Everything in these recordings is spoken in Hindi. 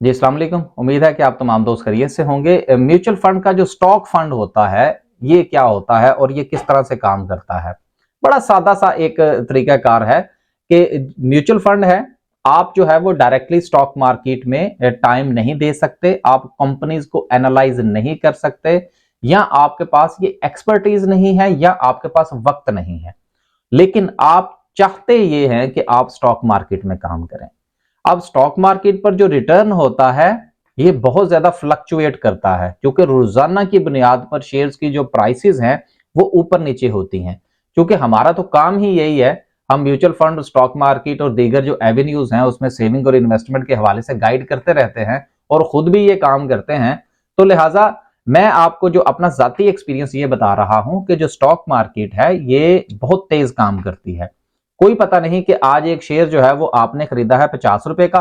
जी अस्सलाम वालेकुम। उम्मीद है कि आप तमाम दोस्त खैरियत से होंगे। म्यूचुअल फंड का जो स्टॉक फंड होता है, ये क्या होता है और ये किस तरह से काम करता है? बड़ा सादा सा एक तरीकाकार है कि म्यूचुअल फंड है, आप जो है वो डायरेक्टली स्टॉक मार्केट में टाइम नहीं दे सकते, आप कंपनीज को एनालाइज नहीं कर सकते, या आपके पास ये एक्सपर्टीज नहीं है, या आपके पास वक्त नहीं है। लेकिन आप चाहते ये हैं कि आप स्टॉक मार्केट में काम करें। अब स्टॉक मार्केट पर जो रिटर्न होता है, ये बहुत ज्यादा फ्लक्चुएट करता है, क्योंकि रोजाना की बुनियाद पर शेयर्स की जो प्राइसेस हैं वो ऊपर नीचे होती हैं। क्योंकि हमारा तो काम ही यही है, हम म्यूचुअल फंड, स्टॉक मार्केट और दीगर जो एवेन्यूज हैं उसमें सेविंग और इन्वेस्टमेंट के हवाले से गाइड करते रहते हैं और खुद भी ये काम करते हैं। तो लिहाजा मैं आपको जो अपना जाती एक्सपीरियंस ये बता रहा हूं कि जो स्टॉक मार्केट है ये बहुत तेज काम करती है। कोई पता नहीं कि आज एक शेयर जो है वो आपने खरीदा है 50 रुपए का,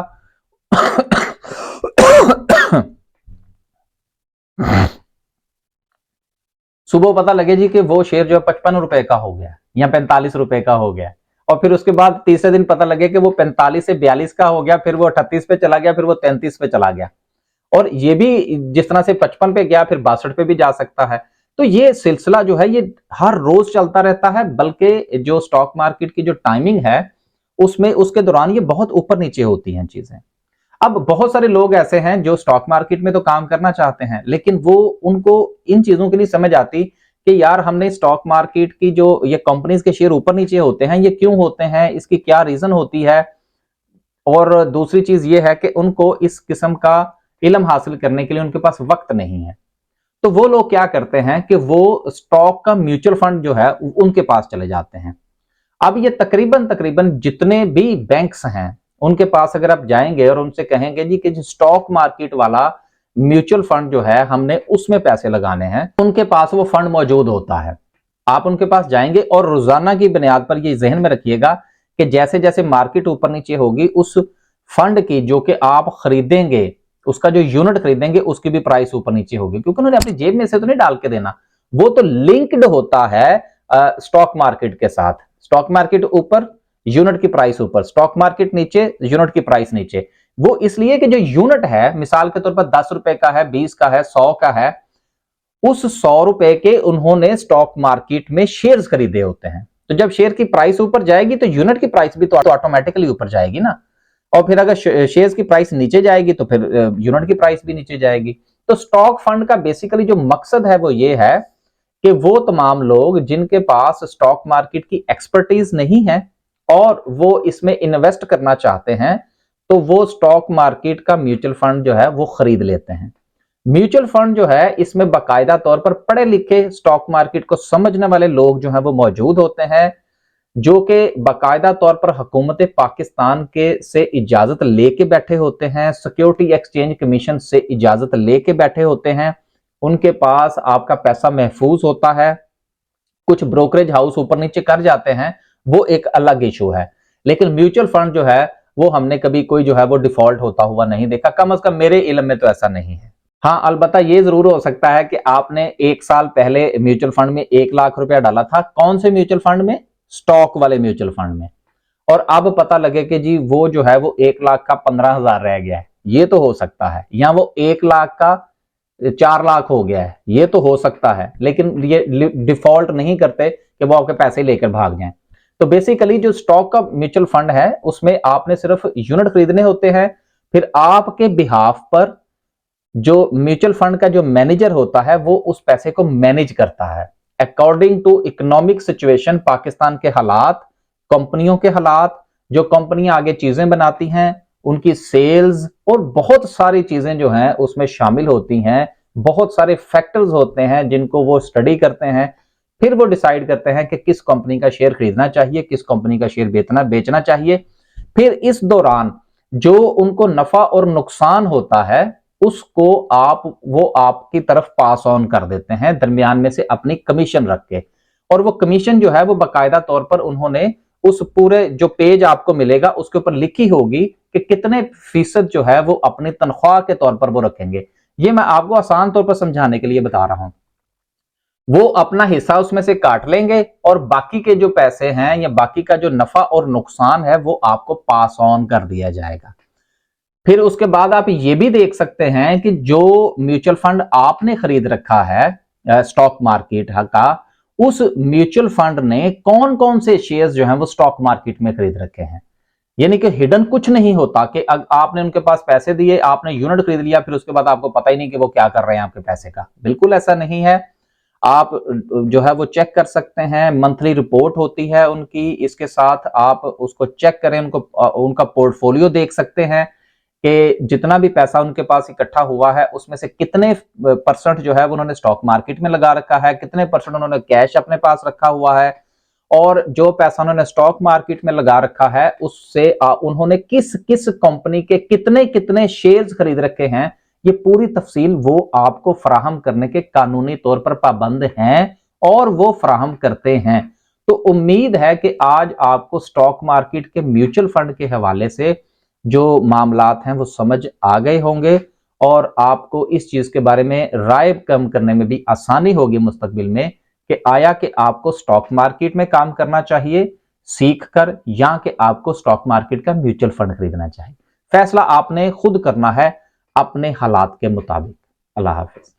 सुबह पता लगे जी कि वो शेयर जो है 55 रुपए का हो गया या 45 रुपए का हो गया, और फिर उसके बाद तीसरे दिन पता लगे कि वो 45 से 42 का हो गया, फिर वो 38 पे चला गया, फिर वो 33 पे चला गया। और ये भी जिस तरह से 55 पे गया फिर 62 पे भी जा सकता है। तो ये सिलसिला जो है ये हर रोज चलता रहता है, बल्कि जो स्टॉक मार्केट की जो टाइमिंग है उसमें उसके दौरान ये बहुत ऊपर नीचे होती हैं चीजें। अब बहुत सारे लोग ऐसे हैं जो स्टॉक मार्केट में तो काम करना चाहते हैं, लेकिन वो उनको इन चीजों के लिए समझ आती कि यार हमने स्टॉक मार्केट की जो ये कंपनीज के शेयर ऊपर नीचे होते हैं ये क्यों होते हैं, इसकी क्या रीजन होती है। और दूसरी चीज ये है कि उनको इस किस्म का इल्म हासिल करने के लिए उनके पास वक्त नहीं है। तो वो लोग क्या करते हैं कि वो स्टॉक का म्यूचुअल फंड जो है उनके पास चले जाते हैं। अब ये तकरीबन तकरीबन जितने भी बैंक्स हैं उनके पास अगर आप जाएंगे और उनसे कहेंगे जी कि जो स्टॉक मार्केट वाला म्यूचुअल फंड जो है हमने उसमें पैसे लगाने हैं, उनके पास वो फंड मौजूद होता है। आप उनके पास जाएंगे और रोजाना की बुनियाद पर ये जहन में रखिएगा कि जैसे जैसे मार्केट ऊपर नीचे होगी उस फंड की जो कि आप खरीदेंगे, उसका जो यूनिट खरीदेंगे उसकी भी प्राइस ऊपर नीचे होगी, क्योंकि उन्होंने अपनी जेब में से तो नहीं डाल के देना, वो तो लिंक्ड होता है स्टॉक मार्केट के साथ। स्टॉक मार्केट ऊपर, यूनिट की प्राइस ऊपर, स्टॉक मार्केट नीचे, यूनिट की प्राइस नीचे। वो इसलिए कि जो यूनिट है मिसाल के तौर पर 10 रुपए का है, 20 का है, 100 का है, उस 100 रुपए के उन्होंने स्टॉक मार्केट में शेयर्स खरीदे होते हैं। तो जब शेयर की प्राइस ऊपर जाएगी तो यूनिट की प्राइस भी तो ऑटोमेटिकली ऊपर जाएगी ना। और फिर अगर शेयर्स की प्राइस नीचे जाएगी तो फिर यूनिट की प्राइस भी नीचे जाएगी। तो स्टॉक फंड का बेसिकली जो मकसद है वो ये है कि वो तमाम लोग जिनके पास स्टॉक मार्केट की एक्सपर्टीज नहीं है और वो इसमें इन्वेस्ट करना चाहते हैं, तो वो स्टॉक मार्केट का म्यूचुअल फंड जो है वो खरीद लेते हैं। म्यूचुअल फंड जो है इसमें बाकायदा तौर पर पढ़े लिखे स्टॉक मार्केट को समझने वाले लोग जो है वो मौजूद होते हैं, जो कि बाकायदा तौर पर हुकूमत पाकिस्तान के से इजाजत लेके बैठे होते हैं, सिक्योरिटी एक्सचेंज कमीशन से इजाजत लेके बैठे होते हैं। उनके पास आपका पैसा महफूज होता है। कुछ ब्रोकरेज हाउस ऊपर नीचे कर जाते हैं, वो एक अलग इशू है। लेकिन म्यूचुअल फंड जो है वो हमने कभी कोई जो है वो डिफॉल्ट होता हुआ नहीं देखा, कम से कम मेरे इल्म में तो ऐसा नहीं है। हाँ, अलबत्ता ये जरूर हो सकता है कि आपने 1 साल पहले म्यूचुअल फंड में 1 लाख रुपया डाला था। कौन से म्यूचुअल फंड में? स्टॉक वाले म्यूचुअल फंड में। और अब पता लगे कि जी वो जो है वो 1 लाख का 15,000 रह गया है, ये तो हो सकता है। या वो 1 लाख का 4 लाख हो गया है, ये तो हो सकता है। लेकिन ये डिफॉल्ट नहीं करते कि वो आपके पैसे लेकर भाग जाएं। तो बेसिकली जो स्टॉक का म्यूचुअल फंड है उसमें आपने सिर्फ यूनिट खरीदने होते हैं, फिर आपके बिहाफ पर जो म्यूचुअल फंड का जो मैनेजर होता है वो उस पैसे को मैनेज करता है according to economic situation, Pakistan के हालात, कंपनियों के हालात, जो कंपनियां आगे चीजें बनाती हैं, उनकी सेल्स और बहुत सारी चीजें जो हैं उसमें शामिल होती हैं। बहुत सारे फैक्टर्स होते हैं जिनको वो स्टडी करते हैं, फिर वो डिसाइड करते हैं कि किस कंपनी का शेयर खरीदना चाहिए, किस कंपनी का शेयर बेचना चाहिए। फिर इस दौरान जो उनको नफा और नुकसान होता है उसको वो आपकी तरफ पास ऑन कर देते हैं दरमियान में से अपनी कमीशन रख के। और वो कमीशन जो है वो बाकायदा तौर पर उन्होंने उस पूरे जो पेज आपको मिलेगा उसके ऊपर लिखी होगी कि कितने फीसद जो है वो अपनी तनख्वाह के तौर पर वो रखेंगे। ये मैं आपको आसान तौर पर समझाने के लिए बता रहा हूं। वो अपना हिस्सा उसमें से काट लेंगे और बाकी के जो पैसे हैं या बाकी का जो नफा और नुकसान है वो आपको पास ऑन कर दिया जाएगा। फिर उसके बाद आप ये भी देख सकते हैं कि जो म्यूचुअल फंड आपने खरीद रखा है स्टॉक मार्केट का, उस म्यूचुअल फंड ने कौन कौन से शेयर्स जो हैं वो स्टॉक मार्केट में खरीद रखे हैं। यानी कि हिडन कुछ नहीं होता कि आपने उनके पास पैसे दिए, आपने यूनिट खरीद लिया, फिर उसके बाद आपको पता ही नहीं कि वो क्या कर रहे हैं आपके पैसे का। बिल्कुल ऐसा नहीं है। आप जो है वो चेक कर सकते हैं, मंथली रिपोर्ट होती है उनकी, इसके साथ आप उसको चेक करें, उनको उनका पोर्टफोलियो देख सकते हैं कि जितना भी पैसा उनके पास इकट्ठा हुआ है उसमें से कितने परसेंट जो है वो उन्होंने स्टॉक मार्केट में लगा रखा है, कितने परसेंट उन्होंने कैश अपने पास रखा हुआ है, और जो पैसा उन्होंने स्टॉक मार्केट में लगा रखा है उससे उन्होंने किस किस कंपनी के कितने कितने शेयर्स खरीद रखे हैं, ये पूरी तफसील वो आपको फराहम करने के कानूनी तौर पर पाबंद हैं और वो फराहम करते हैं। तो उम्मीद है कि आज आपको स्टॉक मार्केट के म्यूचुअल फंड के हवाले से जो मामलात हैं वो समझ आ गए होंगे और आपको इस चीज के बारे में राय कम करने में भी आसानी होगी मुस्तकबिल में कि आया कि आपको स्टॉक मार्केट में काम करना चाहिए सीख कर, या कि आपको स्टॉक मार्केट का म्यूचुअल फंड खरीदना चाहिए। फैसला आपने खुद करना है अपने हालात के मुताबिक। अल्लाह हाफिज।